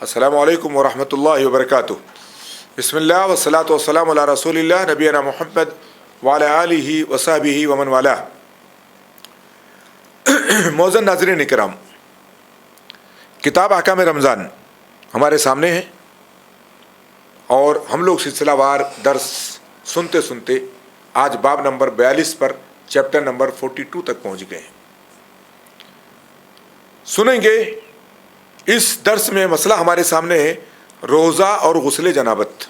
السلام علیکم ورحمۃ اللہ وبرکاتہ. بسم اللہ والصلاۃ والسلام علی رسول اللہ نبینا محمد وعلی آلہ وصحبہ ومن والہ. معزز ناظرین کرام، کتاب احکام رمضان ہمارے سامنے ہے اور ہم لوگ سلسلہ وار درس سنتے سنتے آج باب نمبر 42 پر چیپٹر نمبر 42 تک پہنچ گئے ہیں. سنیں گے اس درس میں مسئلہ ہمارے سامنے ہے روزہ اور غسل جنابت.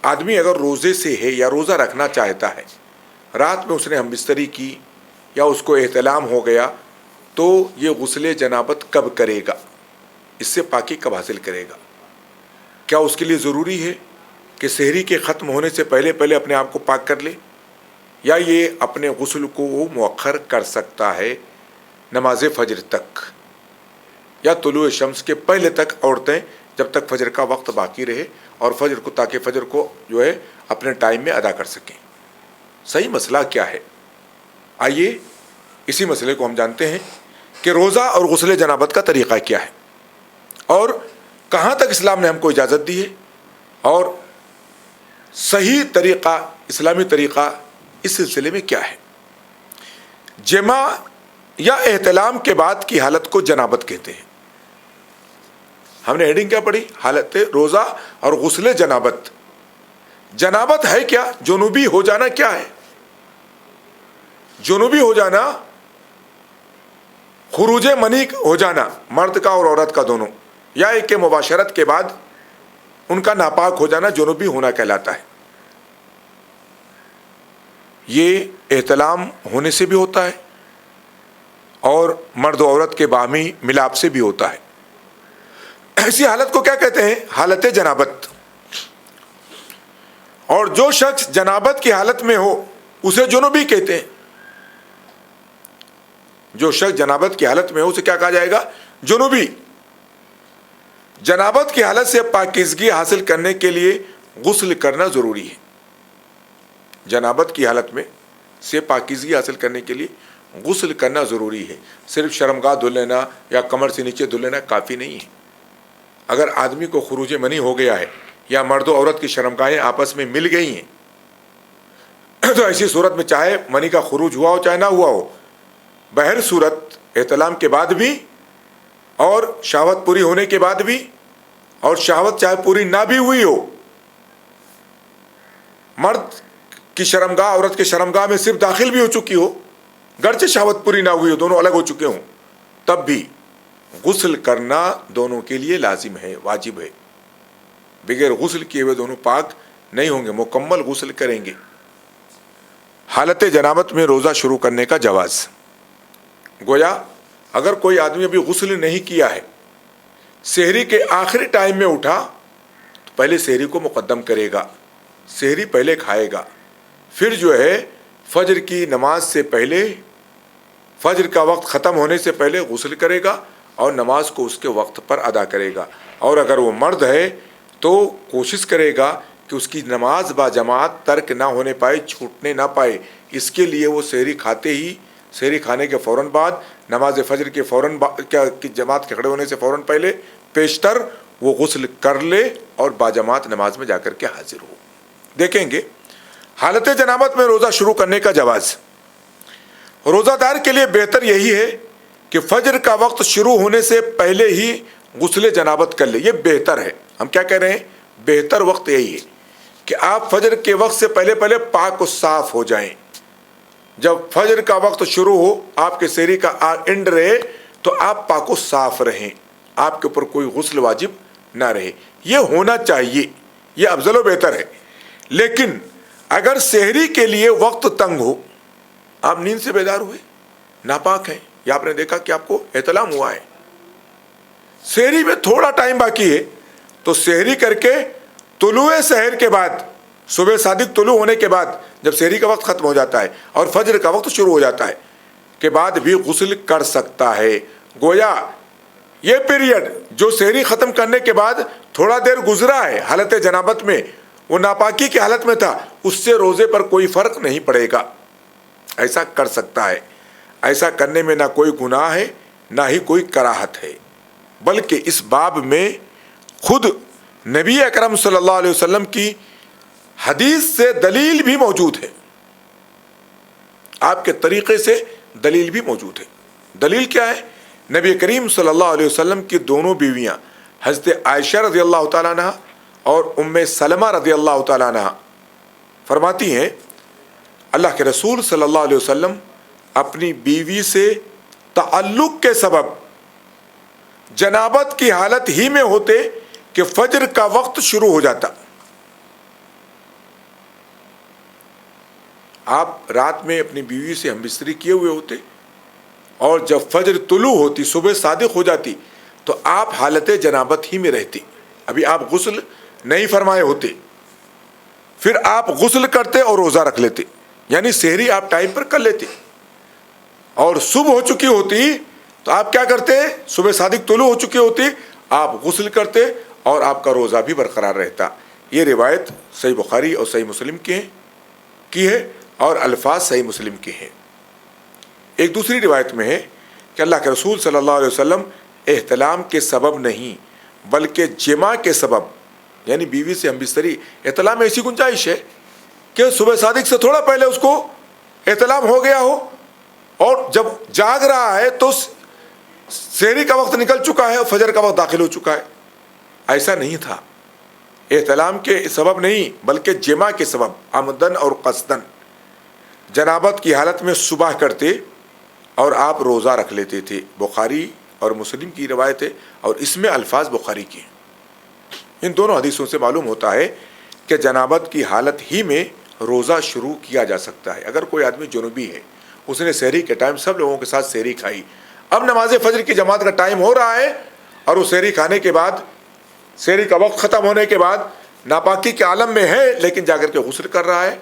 آدمی اگر روزے سے ہے یا روزہ رکھنا چاہتا ہے، رات میں اس نے ہم بستری کی یا اس کو احتلام ہو گیا، تو یہ غسل جنابت کب کرے گا؟ اس سے پاکی کب حاصل کرے گا؟ کیا اس کے لیے ضروری ہے کہ سحری کے ختم ہونے سے پہلے پہلے اپنے آپ کو پاک کر لے، یا یہ اپنے غسل کو وہ مؤخر کر سکتا ہے نماز فجر تک، یا طلوع شمس کے پہلے تک عورتیں جب تک فجر کا وقت باقی رہے اور فجر کو تاکہ فجر کو جو ہے اپنے ٹائم میں ادا کر سکیں؟ صحیح مسئلہ کیا ہے؟ آئیے اسی مسئلے کو ہم جانتے ہیں کہ روزہ اور غسل جنابت کا طریقہ کیا ہے اور کہاں تک اسلام نے ہم کو اجازت دی ہے، اور صحیح طریقہ اسلامی طریقہ اس سلسلے میں کیا ہے. جمع یا احتلام کے بعد کی حالت کو جنابت کہتے ہیں. ہم نے ہیڈنگ کیا پڑھی؟ حالت روزہ اور غسل جنابت. جنابت ہے کیا؟ جنوبی ہو جانا. کیا ہے جنوبی ہو جانا؟ خروج منی ہو جانا، مرد کا اور عورت کا دونوں، یا ایک کے مباشرت کے بعد ان کا ناپاک ہو جانا جنوبی ہونا کہلاتا ہے. یہ احتلام ہونے سے بھی ہوتا ہے اور مرد و عورت کے باہمی ملاپ سے بھی ہوتا ہے. ایسی حالت کو کیا کہتے ہیں؟ حالت جنابت. اور جو شخص جنابت کی حالت میں ہو اسے جنوبی کہتے ہیں. جو شخص جنابت کی حالت میں ہو اسے کیا کہا جائے گا؟ جنوبی. جنابت کی حالت سے پاکیزگی حاصل کرنے کے لیے غسل کرنا ضروری ہے. جنابت کی حالت میں سے پاکیزگی حاصل کرنے کے لیے غسل کرنا ضروری ہے. صرف شرمگاہ دھل لینا یا کمر سے نیچے دھل لینا کافی نہیں ہے. اگر آدمی کو خروج منی ہو گیا ہے یا مرد و عورت کی شرمگاہیں آپس میں مل گئی ہیں، تو ایسی صورت میں چاہے منی کا خروج ہوا ہو چاہے نہ ہوا ہو، بہر صورت احتلام کے بعد بھی اور شہوت پوری ہونے کے بعد بھی، اور شہوت چاہے پوری نہ بھی ہوئی ہو، مرد کی شرمگاہ عورت کے شرمگاہ میں صرف داخل بھی ہو چکی ہو، گرچہ شہوت پوری نہ ہوئی ہو، دونوں الگ ہو چکے ہوں، تب بھی غسل کرنا دونوں کے لیے لازم ہے، واجب ہے. بغیر غسل کیے ہوئے دونوں پاک نہیں ہوں گے، مکمل غسل کریں گے. حالت جنابت میں روزہ شروع کرنے کا جواز. گویا اگر کوئی آدمی ابھی غسل نہیں کیا ہے، سحری کے آخری ٹائم میں اٹھا تو پہلے سحری کو مقدم کرے گا، سحری پہلے کھائے گا، پھر جو ہے فجر کی نماز سے پہلے، فجر کا وقت ختم ہونے سے پہلے غسل کرے گا اور نماز کو اس کے وقت پر ادا کرے گا. اور اگر وہ مرد ہے تو کوشش کرے گا کہ اس کی نماز با جماعت ترک نہ ہونے پائے، چھوٹنے نہ پائے. اس کے لیے وہ سحری کھاتے ہی، سحری کھانے کے فوراً بعد، نماز فجر کے فوراً کی جماعت کے کھڑے ہونے سے فوراً پہلے پیشتر وہ غسل کر لے اور با جماعت نماز میں جا کر کے حاضر ہو. دیکھیں گے حالت جنابت میں روزہ شروع کرنے کا جواز. روزہ دار کے لیے بہتر یہی ہے کہ فجر کا وقت شروع ہونے سے پہلے ہی غسل جنابت کر لے. یہ بہتر ہے. ہم کیا کہہ رہے ہیں؟ بہتر وقت یہی ہے کہ آپ فجر کے وقت سے پہلے پہلے پاک و صاف ہو جائیں. جب فجر کا وقت شروع ہو، آپ کے سحری کا اینڈ رہے، تو آپ پاک و صاف رہیں، آپ کے اوپر کوئی غسل واجب نہ رہے. یہ ہونا چاہیے، یہ افضل و بہتر ہے. لیکن اگر سحری کے لیے وقت تنگ ہو، آپ نیند سے بیدار ہوئے، ناپاک ہیں، یا آپ نے دیکھا کہ آپ کو احتلام ہوا ہے، سحری میں تھوڑا ٹائم باقی ہے، تو سحری کر کے طلوع سحر کے بعد، صبح صادق طلوع ہونے کے بعد، جب سحری کا وقت ختم ہو جاتا ہے اور فجر کا وقت شروع ہو جاتا ہے کے بعد بھی غسل کر سکتا ہے. گویا یہ پیریڈ جو سحری ختم کرنے کے بعد تھوڑا دیر گزرا ہے حالت جنابت میں، وہ ناپاکی کی حالت میں تھا، اس سے روزے پر کوئی فرق نہیں پڑے گا. ایسا کر سکتا ہے. ایسا کرنے میں نہ کوئی گناہ ہے نہ ہی کوئی کراہت ہے. بلکہ اس باب میں خود نبی اکرم صلی اللہ علیہ وسلم کی حدیث سے دلیل بھی موجود ہے، آپ کے طریقے سے دلیل بھی موجود ہے۔ دلیل کیا ہے؟ نبی کریم صلی اللہ علیہ وسلم کی دونوں بیویاں حضرت عائشہ رضی اللہ تعالیٰ عنہ اور ام سلمہ رضی اللہ تعالیٰ عنہ فرماتی ہیں اللہ کے رسول صلی اللہ علیہ وسلم اپنی بیوی سے تعلق کے سبب جنابت کی حالت ہی میں ہوتے کہ فجر کا وقت شروع ہو جاتا۔ آپ رات میں اپنی بیوی سے ہم بستری کیے ہوئے ہوتے اور جب فجر طلوع ہوتی، صبح صادق ہو جاتی، تو آپ حالت جنابت ہی میں رہتی، ابھی آپ غسل نہیں فرمائے ہوتے، پھر آپ غسل کرتے اور روزہ رکھ لیتے، یعنی سحری آپ ٹائم پر کر لیتے، اور صبح ہو چکی ہوتی تو آپ کیا کرتے؟ صبح صادق طلوع ہو چکی ہوتی، آپ غسل کرتے اور آپ کا روزہ بھی برقرار رہتا۔ یہ روایت صحیح بخاری اور صحیح مسلم کی ہے اور الفاظ صحیح مسلم کے ہیں۔ ایک دوسری روایت میں ہے کہ اللہ کے رسول صلی اللہ علیہ وسلم احتلام کے سبب نہیں بلکہ جماع کے سبب، یعنی بیوی سے ہم بستری، احتلام میں ایسی گنجائش ہے کہ صبح صادق سے تھوڑا پہلے اس کو احتلام ہو گیا ہو اور جب جاگ رہا ہے تو سحری کا وقت نکل چکا ہے اور فجر کا وقت داخل ہو چکا ہے۔ ایسا نہیں تھا، احتلام کے سبب نہیں بلکہ جماع کے سبب، عمدن اور قصدن جنابت کی حالت میں صبح کرتے اور آپ روزہ رکھ لیتے تھے۔ بخاری اور مسلم کی روایت ہے اور اس میں الفاظ بخاری کے ہیں۔ ان دونوں حدیثوں سے معلوم ہوتا ہے کہ جنابت کی حالت ہی میں روزہ شروع کیا جا سکتا ہے۔ اگر کوئی آدمی جنوبی ہے، اس نے سحری کے ٹائم سب لوگوں کے ساتھ سحری کھائی، اب نماز فجر کی جماعت کا ٹائم ہو رہا ہے اور وہ سحری کھانے کے بعد، سحری کا وقت ختم ہونے کے بعد ناپاکی کے عالم میں ہے، لیکن جا کر کے غسل کر رہا ہے،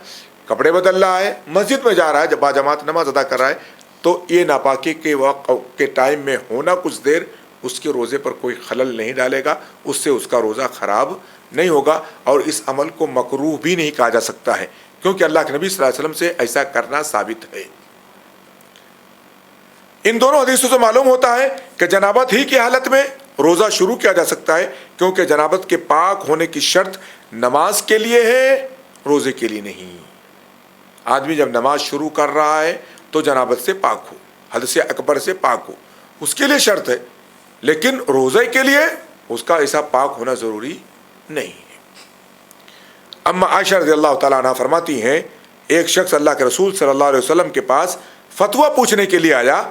کپڑے بدل رہا ہے، مسجد میں جا رہا ہے، جب با جماعت نماز ادا کر رہا ہے، تو یہ ناپاکی کے وقت کے ٹائم میں ہونا کچھ دیر اس کے روزے پر کوئی خلل نہیں ڈالے گا، اس سے اس کا روزہ خراب نہیں ہوگا، اور اس عمل کو مکروہ بھی نہیں کہا جا سکتا ہے کیونکہ اللہ کے نبی صلی اللہ علیہ وسلم سے ایسا کرنا ثابت ہے۔ ان دونوں حدیثوں سے معلوم ہوتا ہے کہ جنابت ہی کی حالت میں روزہ شروع کیا جا سکتا ہے، کیونکہ جنابت کے پاک ہونے کی شرط نماز کے لیے ہے، روزے کے لیے نہیں۔ آدمی جب نماز شروع کر رہا ہے تو جنابت سے پاک ہو، حدث اکبر سے پاک ہو، اس کے لیے شرط ہے، لیکن روزے کے لیے اس کا ایسا پاک ہونا ضروری نہیں ہے۔ اما عائشہ رضی اللہ تعالیٰ عنہ فرماتی ہیں ایک شخص اللہ کے رسول صلی اللہ علیہ وسلم کے پاس فتویٰ پوچھنے کے لیے آیا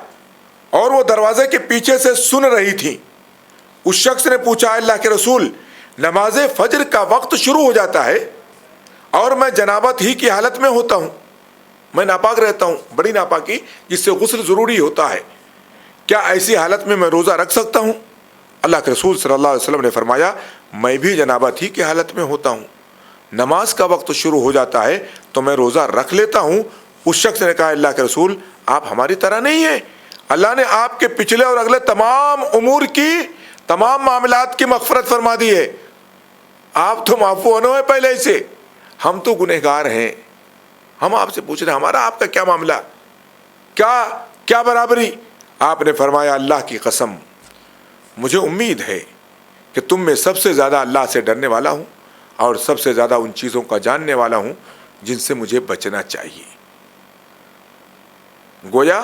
اور وہ دروازے کے پیچھے سے سن رہی تھی۔ اس شخص نے پوچھا اللہ کے رسول، نماز فجر کا وقت شروع ہو جاتا ہے اور میں جنابت ہی کی حالت میں ہوتا ہوں، میں ناپاک رہتا ہوں، بڑی ناپاکی جس سے غسل ضروری ہوتا ہے، کیا ایسی حالت میں روزہ رکھ سکتا ہوں؟ اللہ کے رسول صلی اللہ علیہ وسلم نے فرمایا میں بھی جنابت ہی کی حالت میں ہوتا ہوں، نماز کا وقت شروع ہو جاتا ہے تو میں روزہ رکھ لیتا ہوں۔ اس شخص نے کہا اللہ کے رسول آپ ہماری طرح نہیں ہیں، اللہ نے آپ کے پچھلے اور اگلے تمام امور کی، تمام معاملات کی مغفرت فرما دی ہے، آپ تو معفو ہونے ہیں پہلے سے، ہم تو گنہگار ہیں، ہم آپ سے پوچھ رہے ہیں ہمارا آپ کا کیا معاملہ، کیا برابری؟ آپ نے فرمایا اللہ کی قسم مجھے امید ہے کہ تم میں سب سے زیادہ اللہ سے ڈرنے والا ہوں اور سب سے زیادہ ان چیزوں کا جاننے والا ہوں جن سے مجھے بچنا چاہیے۔ گویا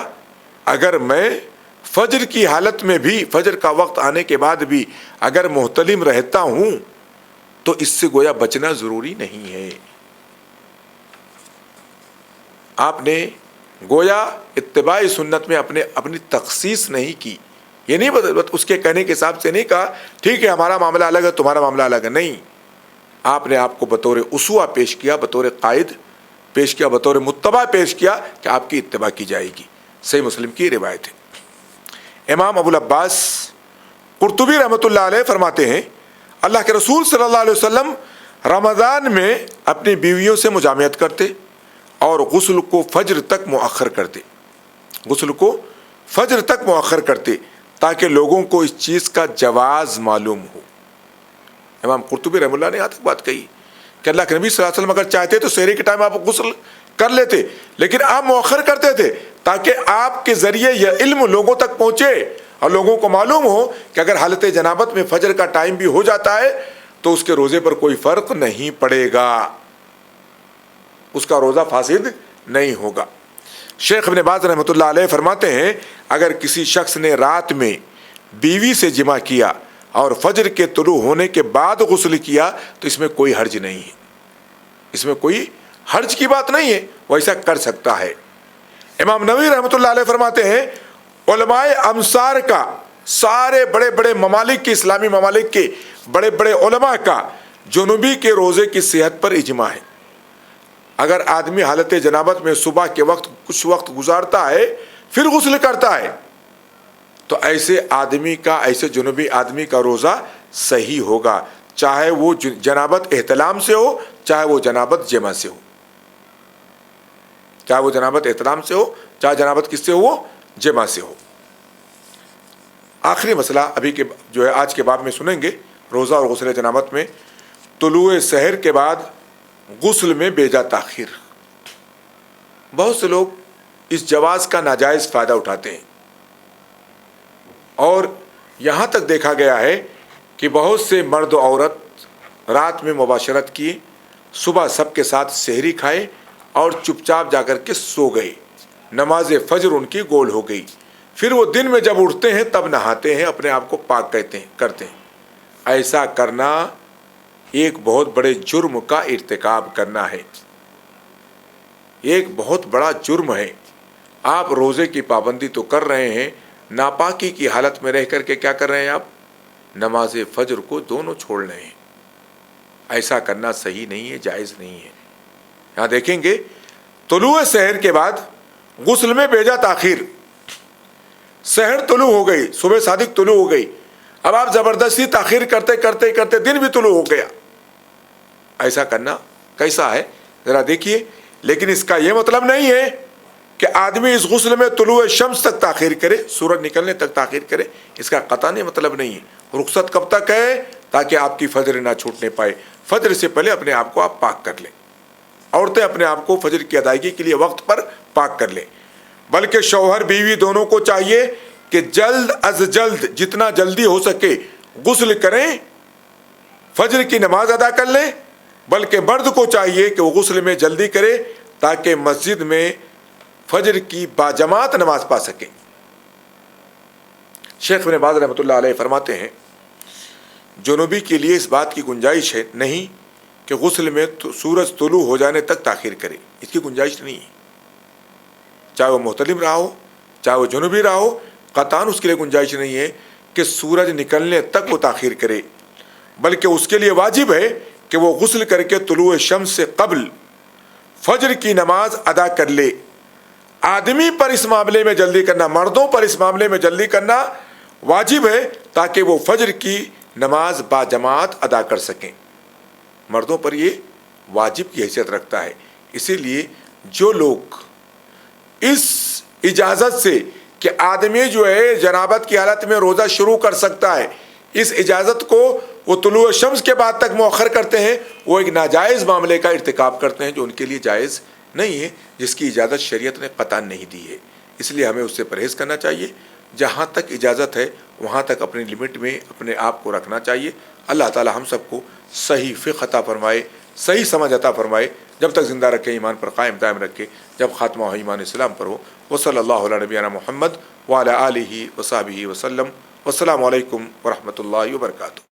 اگر میں فجر کی حالت میں بھی، فجر کا وقت آنے کے بعد بھی اگر محتلم رہتا ہوں تو اس سے گویا بچنا ضروری نہیں ہے۔ آپ نے گویا اتباع سنت میں اپنی تخصیص نہیں کی، یہ نہیں اس کے کہنے کے حساب سے نہیں کہا ٹھیک ہے ہمارا معاملہ الگ ہے تمہارا معاملہ الگ ہے، نہیں، آپ نے آپ کو بطور اسوہ پیش کیا، بطور قائد پیش کیا، بطور متبع پیش کیا کہ آپ کی اتباع کی جائے گی۔ صحیح مسلم کی روایت ہے۔ امام ابو العباس قرطبی رحمۃ اللہ علیہ فرماتے ہیں اللہ کے رسول صلی اللہ علیہ وسلم رمضان میں اپنی بیویوں سے مجامعت کرتے اور غسل کو فجر تک مؤخر کرتے، غسل کو فجر تک مؤخر کرتے تاکہ لوگوں کو اس چیز کا جواز معلوم ہو۔ امام قرطبی رحمۃ اللہ نے یہاں تک بات کہی کہ اللہ کے نبی صلی اللہ علیہ وسلم اگر چاہتے تو سحری کے ٹائم آپ غسل کر لیتے، لیکن آپ مؤخر کرتے تھے تاکہ آپ کے ذریعے یہ علم لوگوں تک پہنچے اور لوگوں کو معلوم ہو کہ اگر حالت جنابت میں فجر کا ٹائم بھی ہو جاتا ہے تو اس کے روزے پر کوئی فرق نہیں پڑے گا، اس کا روزہ فاسد نہیں ہوگا۔ شیخ ابن باز رحمۃ اللہ علیہ فرماتے ہیں اگر کسی شخص نے رات میں بیوی سے جمع کیا اور فجر کے طلوع ہونے کے بعد غسل کیا تو اس میں کوئی حرج نہیں ہے، اس میں کوئی حرج کی بات نہیں ہے، وہ ایسا کر سکتا ہے۔ امام نووی رحمۃ اللہ علیہ فرماتے ہیں علماء امصار کا، سارے بڑے بڑے ممالک کے، اسلامی ممالک کے بڑے بڑے علماء کا جنوبی کے روزے کی صحت پر اجماع ہے۔ اگر آدمی حالت جنابت میں صبح کے وقت کچھ وقت گزارتا ہے پھر غسل کرتا ہے تو ایسے آدمی کا، ایسے جنوبی آدمی کا روزہ صحیح ہوگا، چاہے وہ جنابت احتلام سے ہو چاہے وہ جنابت جمع سے ہو، چاہے وہ جنابت احتلام سے ہو چاہے جنابت کس سے ہو، جمع سے ہو۔ آخری مسئلہ ابھی کے جو ہے آج کے باب میں سنیں گے، روزہ اور غسل جنابت میں طلوع سحر کے بعد غسل میں بیجا تاخیر۔ بہت سے لوگ اس جواز کا ناجائز فائدہ اٹھاتے ہیں اور یہاں تک دیکھا گیا ہے کہ بہت سے مرد و عورت رات میں مباشرت کیے، صبح سب کے ساتھ سحری کھائے اور چپ چاپ جا کر کے سو گئے، نماز فجر ان کی گول ہو گئی، پھر وہ دن میں جب اٹھتے ہیں تب نہاتے ہیں، اپنے آپ کو پاک کرتے ہیں۔ ایسا کرنا ایک بہت بڑے جرم کا ارتکاب کرنا ہے، ایک بہت بڑا جرم ہے۔ آپ روزے کی پابندی تو کر رہے ہیں، ناپاکی کی حالت میں رہ کر کے کیا کر رہے ہیں، آپ نماز فجر کو دونوں چھوڑ رہے ہیں۔ ایسا کرنا صحیح نہیں ہے، جائز نہیں ہے۔ یہاں دیکھیں گے طلوع سحر کے بعد غسل میں بیجا تاخیر، سحر طلوع ہو گئی، صبح صادق طلوع ہو گئی، اب آپ زبردستی تاخیر کرتے کرتے کرتے دن بھی طلوع ہو گیا، ایسا کرنا کیسا ہے ذرا دیکھیے۔ لیکن اس کا یہ مطلب نہیں ہے کہ آدمی اس غسل میں طلوع شمس تک تاخیر کرے، سورج نکلنے تک تاخیر کرے، اس کا قطعی مطلب نہیں ہے۔ رخصت کب تک ہے؟ تاکہ آپ کی فجر نہ چھوٹنے پائے، فجر سے پہلے اپنے آپ کو آپ پاک کر لیں۔ عورتیں اپنے آپ کو فجر کی ادائیگی کے لیے وقت پر پاک کر لیں، بلکہ شوہر بیوی دونوں کو چاہیے کہ جلد از جلد جتنا جلدی ہو سکے غسل کریں، فجر کی نماز ادا کر لیں، بلکہ مرد کو چاہیے کہ وہ غسل میں جلدی کرے تاکہ مسجد میں فجر کی باجماعت نماز پا سکیں۔ شیخ ابن باز رحمۃ اللہ علیہ فرماتے ہیں جنوبی کے لیے اس بات کی گنجائش ہے نہیں کہ غسل میں سورج طلوع ہو جانے تک تاخیر کرے، اس کی گنجائش نہیں ہے، چاہے وہ محتلم رہا ہو چاہے وہ جنوبی رہا ہو، قطعاً اس کے لیے گنجائش نہیں ہے کہ سورج نکلنے تک وہ تاخیر کرے، بلکہ اس کے لیے واجب ہے کہ وہ غسل کر کے طلوع شمس سے قبل فجر کی نماز ادا کر لے۔ آدمی پر اس معاملے میں جلدی کرنا، مردوں پر اس معاملے میں جلدی کرنا واجب ہے تاکہ وہ فجر کی نماز باجماعت ادا کر سکیں۔ مردوں پر یہ واجب کی حیثیت رکھتا ہے، اسی لیے جو لوگ اس اجازت سے کہ آدمی جو ہے جنابت کی حالت میں روزہ شروع کر سکتا ہے، اس اجازت کو وہ طلوع شمس کے بعد تک مؤخر کرتے ہیں، وہ ایک ناجائز معاملے کا ارتکاب کرتے ہیں جو ان کے لیے جائز نہیں ہے، جس کی اجازت شریعت نے قطعاً نہیں دی ہے۔ اس لیے ہمیں اس سے پرہیز کرنا چاہیے، جہاں تک اجازت ہے وہاں تک اپنی لمٹ میں اپنے آپ کو رکھنا چاہیے۔ اللہ تعالی ہم سب کو صحیح فقہ عطا فرمائے، صحیح سمجھ عطا فرمائے، جب تک زندہ رکھے ایمان پر قائم دائم رکھے، جب خاتمہ ہو ایمان اسلام پر ہو۔ وصلی اللہ علی نبینا محمد وعلی آلہ وصحبہ وسلم۔ والسلام علیکم ورحمۃ اللہ وبرکاتہ۔